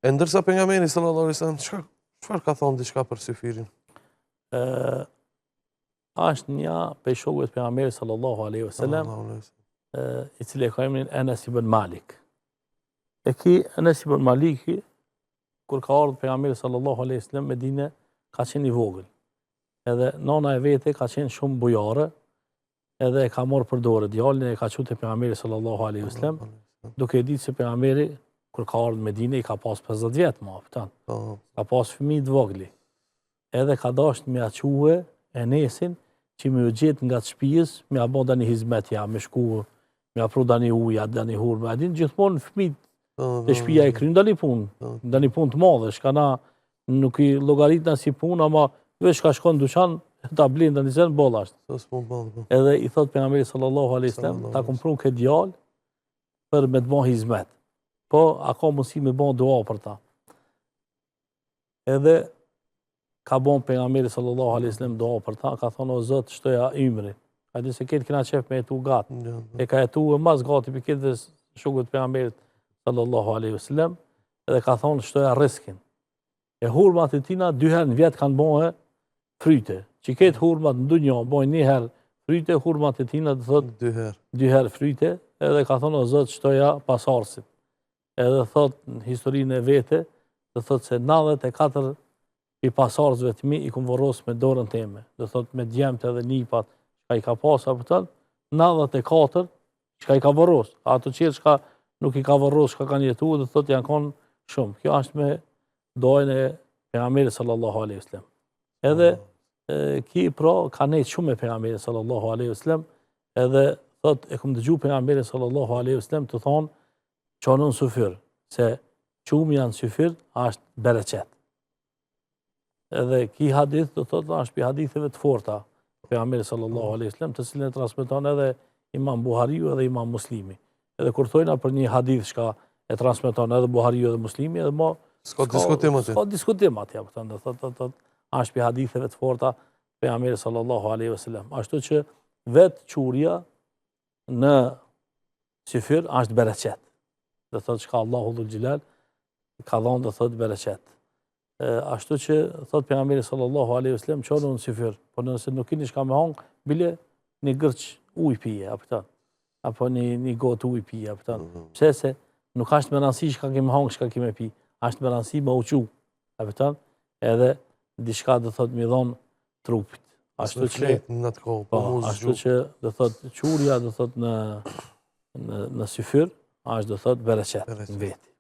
E ndërsa pejgamberi sallallahu alaihi wasallam çfarë ka thonë diçka për syfirin? Është një prej shokëve të pejgamberit sallallahu alaihi wasallam, i cili ka emrin Enes ibn Malik. E ki Enes ibn Maliki, kur ka ardhur pejgamberi sallallahu alaihi wasallam në Medinë, ka qenë i vogël. Edhe nana e vete ka qenë shumë bujare, edhe e ka marrë për dorë djalin e ka çuar te pejgamberi sallallahu alaihi wasallam, duke e ditë se pejgamberi kur ka ardhur në Medinë i ka pas 50 vjet më aftë. Ka pas fëmijë të vogël. Edhe ka dashur me aque Enesin që më u gjet nga shtëpis, më ia bën tani hizmet ja, më shku, më afro tani uja, tani hurmë, a din gjithmonë fëmijët të shtëpia e kryin tani punë të madhe, shka na nuk i llogaritna si punë, ama veç ka shkon në dyqan ta blin tani sen bolla është. Edhe i thot pejgamberi sallallahu alaihi wasallam, ta kompron këtë djalë për me të bën hizmet. Po, a ka mundësi me bën dua për ta. Edhe ka bon pejgamberi sallallahu alaihi wasallam dua për ta, ka thonë o Zot, shtoja ymrin. A di se këtë kena qef me jetu gatë. E ka jetu e mas gati për këtë shokët pejgamberit sallallahu alaihi wasallam, edhe ka thonë shtoja riskin. E hurmat e tina 2 herë në vjet kanë bëhe fryte. Që këtë hurmat në dunjë bojnë 1 herë fryte, hurmat e tina të thotë 2 herë fryte, edhe ka thonë o Zot, shtoja pasarësit. Edhe thot në historinë e vete, dhe thot se 94 i pasarësve të mi i kumë vorros me dorën teme. Dhe thot me djemët edhe nipat, shka i ka pasa për tënë, 94 shka i ka vorros. Ato qërë shka nuk i ka vorros, shka kanë jetu, dhe thot janë konë shumë. Kjo është me dojnë e pejgamberit sallallahu alaihi wasallam. Edhe ki pra ka nejtë shumë me pejgamberit sallallahu alaihi wasallam, edhe thot e kumë dëgju pejgamberit sallallahu alaihi wasallam të thonë, qonën syfir, se qumë janë syfir, është bereqet. Edhe ki hadith, të thotë, është për haditheve të forta, pejgamberi sallallahu alaihi wasallam, të cilën e transmeton edhe Imam Buhariu edhe Imam Muslimi. Edhe kur thojna për një hadith shka e transmeton edhe Buhariu edhe Muslimi, edhe mo... S'ka diskutim aty. S'ka diskutim aty, dhe thotë, është për haditheve të forta, pejgamberi sallallahu alaihi wasallam. Ashtu që vetë qurja në syfir është bereqet. Dhe thotë shka Allahu dhul Gjilal ka dhonë dhe thotë bereqet. Ashtu që thotë pejgamberi sallallahu alaihi wasallam qonë në syfir, por nëse nuk keni shka me hangë, bile një gërç ujë pije, apo një gotë ujë pije. Pse se nuk ashtë me rëndësi shka kemi hangë, shka kemi pi, ashtë me rëndësi me uqu, edhe diçka dhe thotë mi dhonë trupit. Ashtu që dhe thotë qurja dhe thotë në syfir, ashtë dhe thotë bereqet në veti.